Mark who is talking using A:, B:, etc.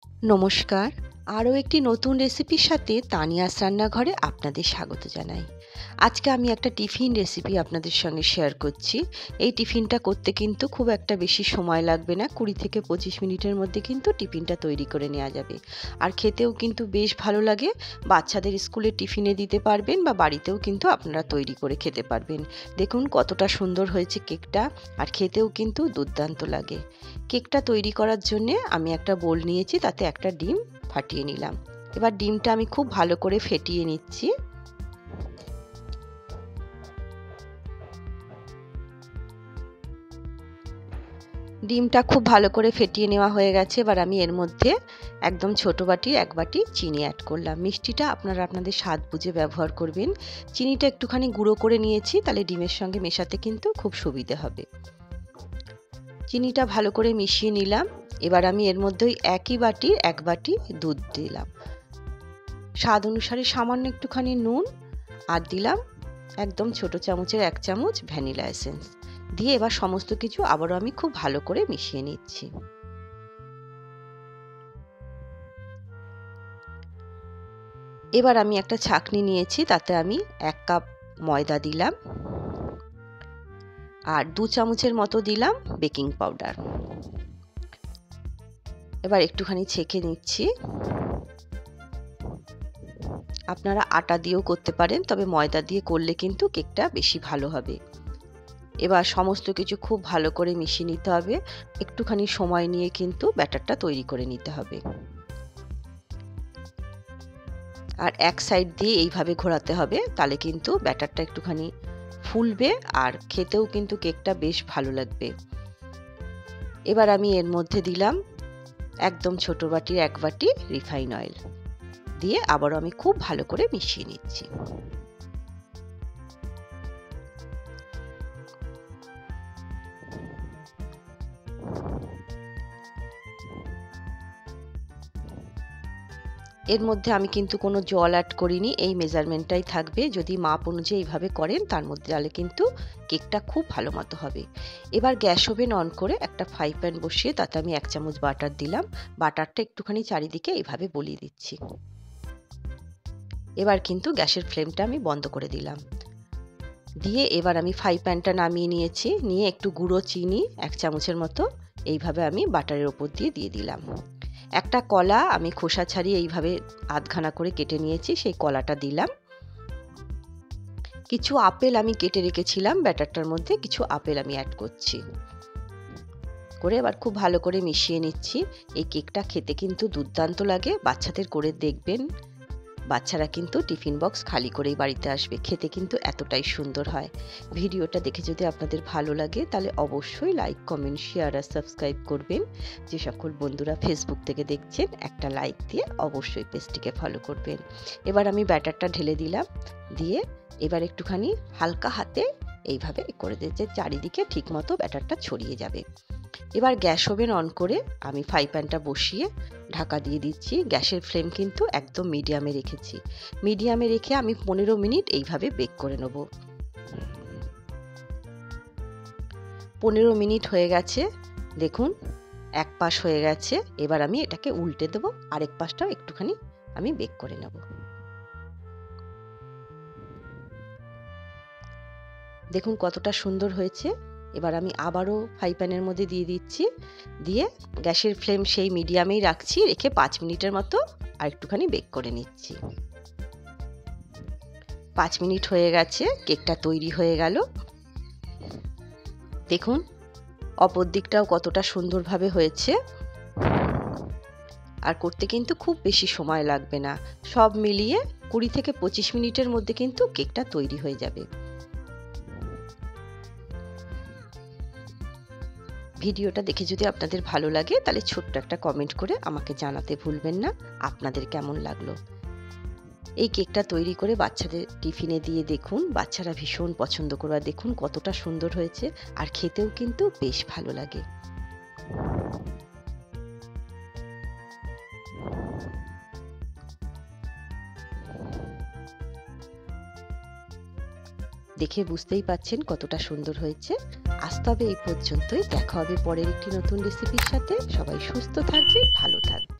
A: নমস্কার। আরও একটি নতুন রেসিপির সাথে তানিয়াস রান্নাঘরে আপনাদের স্বাগত জানাই। আজকে আমি একটা টিফিন রেসিপি আপনাদের সঙ্গে শেয়ার করছি। এই টিফিনটা করতে কিন্তু খুব একটা বেশি সময় লাগবে না। ২০ থেকে ২৫ মিনিটের মধ্যে কিন্তু টিফিনটা তৈরি করে নেওয়া যাবে। আর খেতেও কিন্তু বেশ ভালো লাগে। বাচ্চাদের স্কুলে টিফিনে দিতে পারবেন বা বাড়িতেও কিন্তু আপনারা তৈরি করে খেতে পারবেন। দেখুন কতটা সুন্দর হয়েছে কেকটা, আর খেতেও কিন্তু দুর্দান্ত লাগে। কেকটা তৈরি করার জন্যে আমি একটা বোল নিয়েছি, তাতে একটা ডিম ফাটিয়ে নিলাম। এবার ডিমটা আমি খুব ভালো করে ফেটিয়ে নিচ্ছি। ডিমটা খুব ভালো করে ফেটিয়ে নেওয়া হয়ে গেছে। এবার আমি এর মধ্যে একদম ছোট বাটির ১ বাটি চিনি অ্যাড করলাম। মিষ্টিটা আপনারা আপনাদের স্বাদ বুঝে ব্যবহার করবেন। চিনিটা একটুখানি গুঁড়ো করে নিয়েছি, তাহলে ডিমের সঙ্গে মেশাতে কিন্তু খুব সুবিধে হবে। চিনিটা ভালো করে মিশিয়ে নিলাম। এবার আমি এর মধ্যে ওই একই বাটির ১ বাটি দুধ দিলাম। স্বাদ অনুসারে সামান্য একটুখানি নুন, আর দিলাম একদম ছোট চামচের ১ চামচ ভ্যানিলা এসেন্স দিয়ে এবার সমস্ত কিছু আবারও আমি খুব ভালো করে মিশিয়ে নিচ্ছি। এবার আমি একটা ছাঁকনি নিয়েছি, তাতে আমি ১ কাপ ময়দা দিলাম আর ২ চামচের মতো দিলাম বেকিং পাউডার। এবার একটুখানি ছেঁকে নিচ্ছি। আপনারা আটা দিয়েও করতে পারেন, তবে ময়দা দিয়ে করলে কিন্তু কেকটা বেশি ভালো হবে। এবার সমস্ত কিছু খুব ভালো করে মিশিয়ে নিতে হবে। একটুখানি সময় নিয়ে কিন্তু ব্যাটারটা তৈরি করে নিতে হবে। আর এক সাইড দিয়ে এইভাবে ঘোরাতে হবে, তাহলে কিন্তু ব্যাটারটা একটুখানি ফুলবে আর খেতেও কিন্তু কেকটা বেশ ভালো লাগবে। এবার আমি এর মধ্যে দিলাম একদম ছোট বাটির ১ বাটি রিফাইন অয়েল দিয়ে আবারও আমি খুব ভালো করে মিশিয়ে নিচ্ছি। এর মধ্যে আমি কিন্তু কোনো জল অ্যাড করিনি, এই মেজারমেন্টটাই থাকবে। যদি মাপ অনুযায়ী এইভাবে করেন তার মধ্যে তাহলে কিন্তু কেকটা খুব ভালো মতো হবে। এবার গ্যাস ওভেন অন করে একটা ফ্রাই প্যান বসিয়ে তাতে আমি ১ চামচ বাটার দিলাম। বাটারটা একটুখানি চারিদিকে এইভাবে বলিয়ে দিচ্ছি। এবার কিন্তু গ্যাসের ফ্লেমটা আমি বন্ধ করে দিলাম। দিয়ে এবার আমি ফ্রাই প্যানটা নামিয়ে নিয়েছি, নিয়ে একটু গুঁড়ো চিনি ১ চামচের মতো এইভাবে আমি বাটারের ওপর দিয়ে দিলাম। একটা কলা আমি খোসা ছাড়িয়ে এইভাবে আধখানা করে কেটে নিয়েছি, সেই কলাটা দিলাম। কিছু আপেল আমি কেটে রেখেছিলাম ব্যাটারটার মধ্যে, কিছু আপেল আমি অ্যাড করছি। করে এবার খুব ভালো করে মিশিয়ে নিচ্ছি। এই কেকটা খেতে কিন্তু দুর্দান্ত লাগে। বাচ্চাদের করে দেখবেন, বাচ্চারা কিন্তু টিফিন বক্স খালি করেই বাড়িতে আসবে। খেতে কিন্তু এতটাই সুন্দর হয়। ভিডিওটা দেখে যদি আপনাদের ভালো লাগে তাহলে অবশ্যই লাইক, কমেন্ট, শেয়ার আর সাবস্ক্রাইব করবেন। যে সকল বন্ধুরা ফেসবুক থেকে দেখছেন একটা লাইক দিয়ে অবশ্যই পেজটিকে ফলো করবেন। এবার আমি ব্যাটারটা ঢেলে দিলাম, দিয়ে এবার একটুখানি হালকা হাতে এইভাবে করে দিয়েছে, চারিদিকে ঠিকমতো ব্যাটারটা ছড়িয়ে যাবে। এবার গ্যাস ওভেন অন করে আমি ফ্রাই প্যানটা বসিয়ে ঢাকা দিয়ে দিচ্ছি। গ্যাসের ফ্লেম কিন্তু একদম মিডিয়ামে রেখেছি। মিডিয়ামে রেখে আমি ১৫ মিনিট এইভাবে বেক করে নেব। ১৫ মিনিট হয়ে গেছে, দেখুন এক পাশ হয়ে গেছে। এবার আমি এটাকে উল্টে দেব, আরেক পাশটাও একটুখানি আমি বেক করে নেব। দেখুন কতটা সুন্দর হয়েছে। এবার আমি আবারও ফ্রাই প্যানের মধ্যে দিয়ে দিচ্ছি, দিয়ে গ্যাসের ফ্লেম সেই মিডিয়ামেই রাখছি, রেখে ৫ মিনিটের মতো আর একটুখানি বেক করে নিচ্ছি। ৫ মিনিট হয়ে গেছে, কেকটা তৈরি হয়ে গেল। দেখুন অপর দিকটাও কতটা সুন্দরভাবে হয়েছে। আর করতে কিন্তু খুব বেশি সময় লাগবে না। সব মিলিয়ে ২০ থেকে ২৫ মিনিটের মধ্যে কিন্তু কেকটা তৈরি হয়ে যাবে। ভিডিওটা দেখে যদি আপনাদের ভালো লাগে তাহলে ছোট্ট একটা কমেন্ট করে আমাকে জানাতে ভুলবেন না আপনাদের কেমন লাগলো। এই কেকটা তৈরি করে বাচ্চাদের টিফিনে দিয়ে দেখুন, বাচ্চারা ভীষণ পছন্দ করবে। দেখুন কতটা সুন্দর হয়েছে, আর খেতেও কিন্তু বেশ ভালো লাগে। দেখে বুঝতেই পাচ্ছেন কতটা সুন্দর হয়েছে। আজ তবে এই পর্যন্তই, দেখা হবে পরের একটি নতুন রেসিপির সাথে। সবাই সুস্থ থাকবেন, ভালো থাকবেন।